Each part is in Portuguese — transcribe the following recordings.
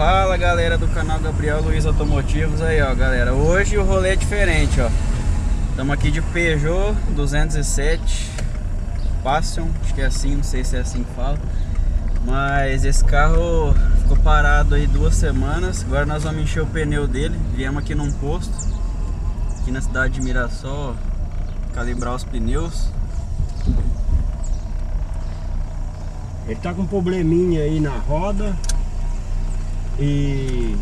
Fala galera do canal Gabriel Luiz Automotivos aí, ó galera. Hoje o rolê é diferente, ó. Estamos aqui de Peugeot 207 Passion, acho que é assim, não sei se é assim que fala. Mas esse carro ficou parado aí 2 semanas. Agora nós vamos encher o pneu dele. Viemos aqui num posto, aqui na cidade de Mirassol, calibrar os pneus. Ele tá com um probleminha aí na roda. E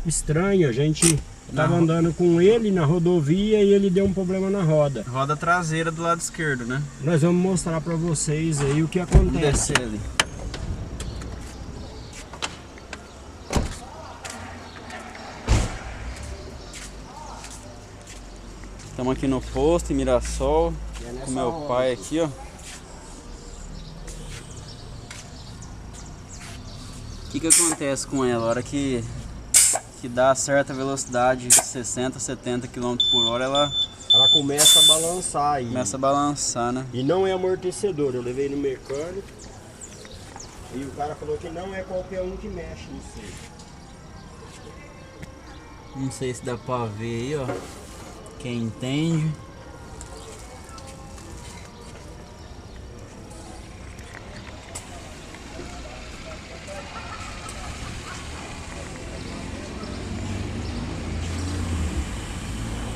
estranho, a gente tava andando com ele na rodovia e ele deu um problema na roda. Roda traseira do lado esquerdo, né? Nós vamos mostrar pra vocês aí o que Vamos acontece. descer ali. Estamos aqui no posto em Mirassol com meu pai aqui, ó. O que acontece com ela? A hora que dá certa velocidade, 60, 70 km por hora, ela começa a balançar aí. começa a balançar, né? E não é amortecedor, eu levei no mecânico e o cara falou que não é qualquer um que mexe nisso aí. Não sei se dá pra ver aí, ó. Quem entende.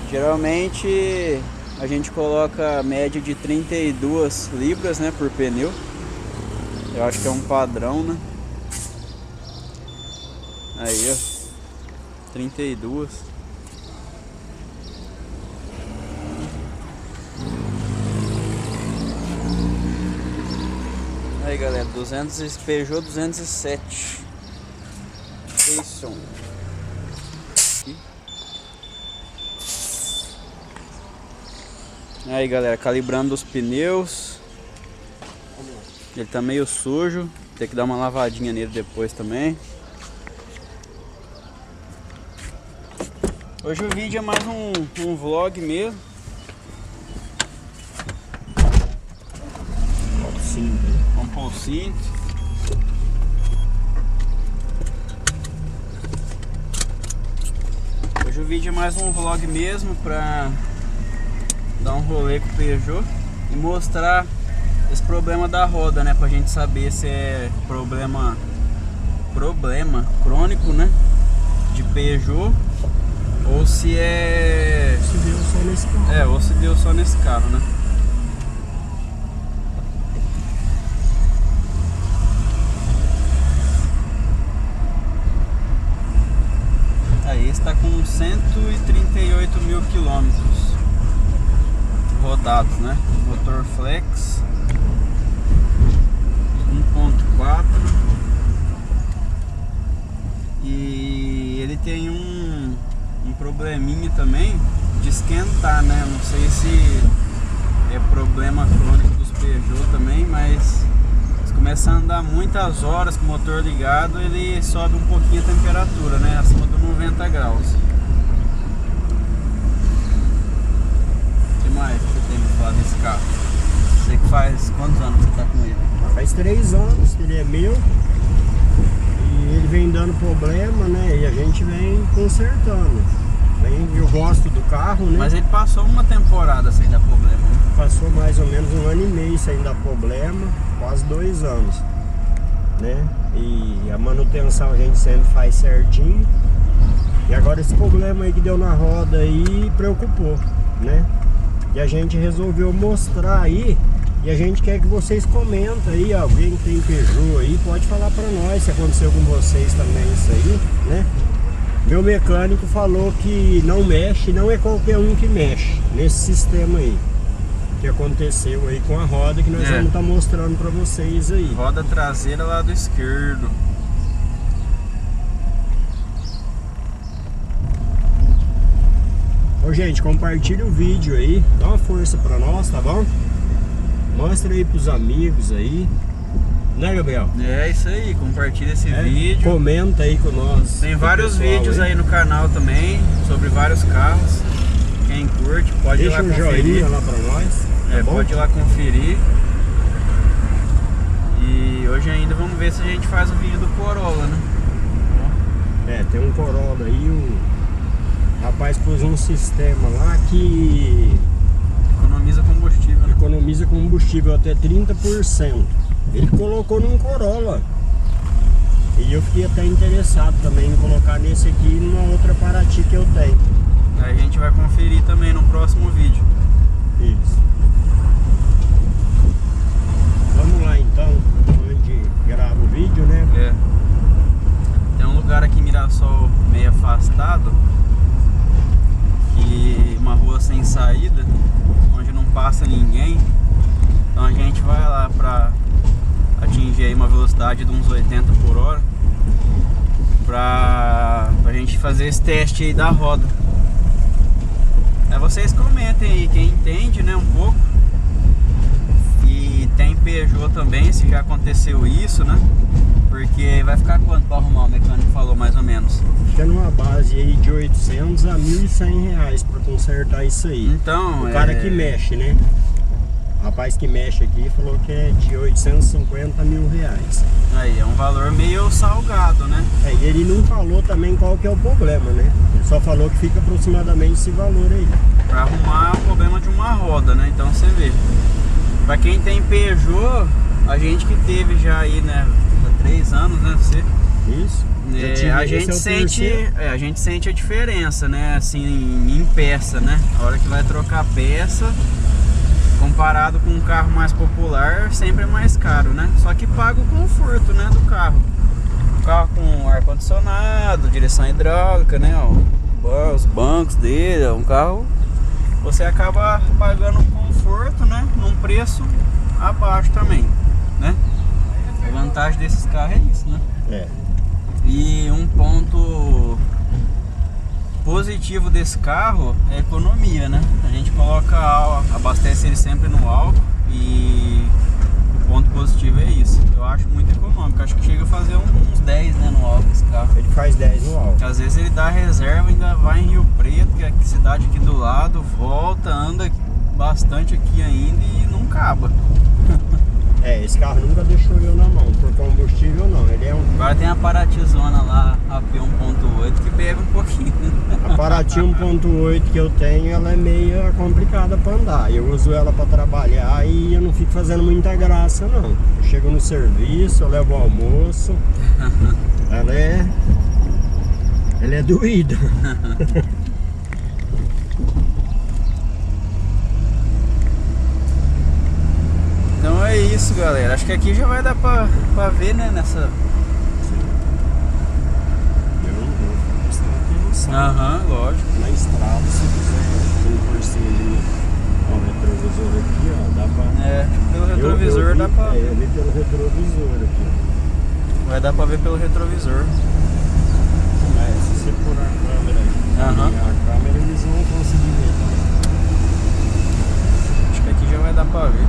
Geralmente a gente coloca a média de 32 libras, né, por pneu. Eu acho que é um padrão, né? Aí, ó, 32. Aí, galera, Peugeot 207 Passion. Aí galera, calibrando os pneus. Ele tá meio sujo, tem que dar uma lavadinha nele depois também. Hoje o vídeo é mais um vlog mesmo. Vamos pôr o cinto. Hoje o vídeo é mais um vlog mesmo pra dar um rolê com o Peugeot e mostrar esse problema da roda, né, pra gente saber se é problema crônico, né, de Peugeot, ou se é Se deu só nesse carro. ou se deu só nesse carro, né. Aí está com 138 mil quilômetros rodados, né? Motor flex 1.4 e ele tem um probleminha também de esquentar, né? Não sei se é problema crônico dos Peugeot também, mas se começa a andar muitas horas com o motor ligado, ele sobe um pouquinho a temperatura, né? Acima dos 90 graus. Mais que você tem me falar desse carro? Você que faz quantos anos você tá com ele? Faz 3 anos que ele é meu e ele vem dando problema, né? E a gente vem consertando. Eu gosto do carro, né? Mas ele passou uma temporada sem dar problema. Passou mais ou menos 1 ano e meio sem dar problema, quase 2 anos, né? E a manutenção a gente sempre faz certinho. E agora esse problema aí que deu na roda aí preocupou, né? E a gente resolveu mostrar aí. E a gente quer que vocês comentem aí. Alguém que tem Peugeot aí pode falar pra nós se aconteceu com vocês também isso aí, né? Meu mecânico falou que não mexe, não é qualquer um que mexe nesse sistema aí que aconteceu aí com a roda, que nós vamos estar mostrando pra vocês aí. Roda traseira lado esquerdo. Ô gente, compartilha o vídeo aí, dá uma força pra nós, tá bom? Mostra aí pros amigos aí, né, Gabriel? É isso aí, compartilha esse vídeo. Comenta aí com nós. Tem vários vídeos aí no canal também sobre vários carros. Quem curte pode ir lá conferir. Deixa um joinha lá pra nós. Tá bom? Pode ir lá conferir. E hoje ainda vamos ver se a gente faz o vídeo do Corolla, né? Tem um Corolla aí, o rapaz pôs um sistema lá que economiza combustível, né? Economiza combustível até 30%. Ele colocou num Corolla. E eu fiquei até interessado também em colocar nesse aqui e numa outra Paraty que eu tenho. Aí a gente vai conferir também no próximo vídeo. Isso. Vamos lá então, onde grava o vídeo, né? Tem um lugar aqui em Mirassol meio afastado, uma rua sem saída, onde não passa ninguém. Então a gente vai lá pra atingir aí uma velocidade de uns 80 por hora pra gente fazer esse teste aí da roda. Vocês comentem aí, quem entende, né, um pouco. E tem Peugeot também, se já aconteceu isso, né? Porque vai ficar quanto pra arrumar? O mecânico falou mais ou menos. Fica numa base aí de 800 a 1.100 reais pra consertar isso aí. Então, o cara que mexe, né? O rapaz que mexe aqui falou que é de 850 mil reais. Aí, é um valor meio salgado, né? E ele não falou também qual que é o problema, né? Ele só falou que fica aproximadamente esse valor aí. Pra arrumar o problema de uma roda, né? Então você vê. Pra quem tem Peugeot, a gente que teve já aí, né? Há 3 anos, né? Você. Isso. A gente sente a diferença, né? Assim, em peça, né? A hora que vai trocar peça, comparado com um carro mais popular, sempre é mais caro, né? Só que paga o conforto, né, do carro. Um carro com ar-condicionado, direção hidráulica, né? Ó, os bancos dele, um carro, você acaba pagando conforto, né? Num preço abaixo também, né? A vantagem desses carros é isso, né? E um ponto positivo desse carro é a economia, né? A gente coloca abastece ele sempre no álcool e o ponto positivo é isso. Eu acho muito econômico, acho que chega a fazer uns 10, né, no álcool esse carro. Ele faz 10 no álcool. Às vezes ele dá reserva, ainda vai em Rio Preto, que é a cidade aqui do lado, volta, anda bastante aqui ainda e não acaba. Esse carro nunca deixou eu na mão, por combustível não, ele é um... Agora tem a Paratizona lá, a P1.8, que bebe um pouquinho. A Paraty 1.8 que eu tenho, ela é meio complicada para andar. Eu uso ela para trabalhar e eu não fico fazendo muita graça não. Eu chego no serviço, eu levo o almoço, ela é doída. Então é isso, galera. Acho que aqui já vai dar pra ver, né, nessa... Eu não vou prestar atenção. Lógico. Na estrada, se quiser, tem um cursinho ali, ó, o retrovisor aqui, ó, dá pra... pelo retrovisor dá pra... eu vi pelo retrovisor aqui. Vai dar pra ver pelo retrovisor. Mas se você pôr a câmera aí, a câmera eles vão conseguir ver também. Acho que aqui já vai dar pra ver.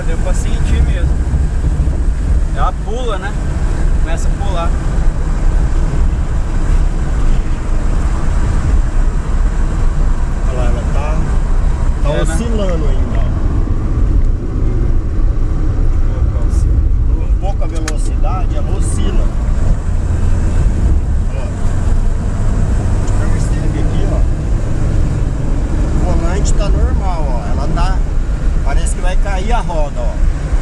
Deu pra sentir mesmo. Ela pula, né? Começa a pular. Olha lá, ela tá oscilando ainda, ó. Com pouca velocidade, ela oscila. Ó. Percebe aqui, ó. O volante tá normal, ó. Ela tá... Parece que vai cair a roda, ó.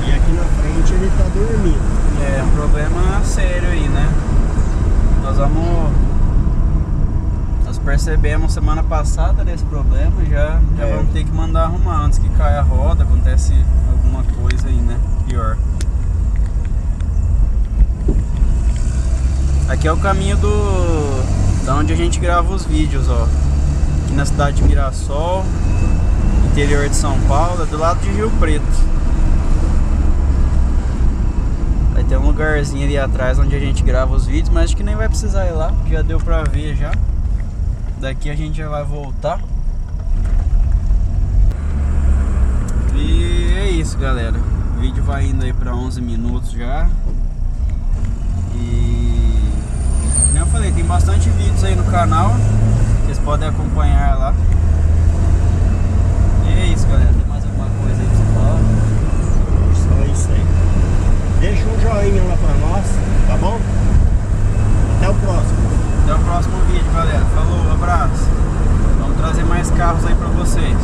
E aqui na frente ele tá dormindo. É um problema sério aí, né? Nós percebemos semana passada desse problema, já vamos ter que mandar arrumar antes que caia a roda, acontece alguma coisa aí, né? Pior. Aqui é o caminho da onde a gente grava os vídeos, ó. Aqui na cidade de Mirassol, interior de São Paulo, do lado de Rio Preto. Vai Tem um lugarzinho ali atrás onde a gente grava os vídeos, mas acho que nem vai precisar ir lá, porque já deu pra ver já. Daqui a gente já vai voltar. E é isso, galera. O vídeo vai indo aí pra 11 minutos já. E como eu falei, tem bastante vídeos aí no canal, vocês podem acompanhar lá. E é isso, galera. Tem mais alguma coisa aí pra você falar? Só isso aí. Deixa um joinha lá pra nós, tá bom? Até o próximo. Até o próximo vídeo, galera. Falou, abraço. Vamos trazer mais carros aí pra vocês.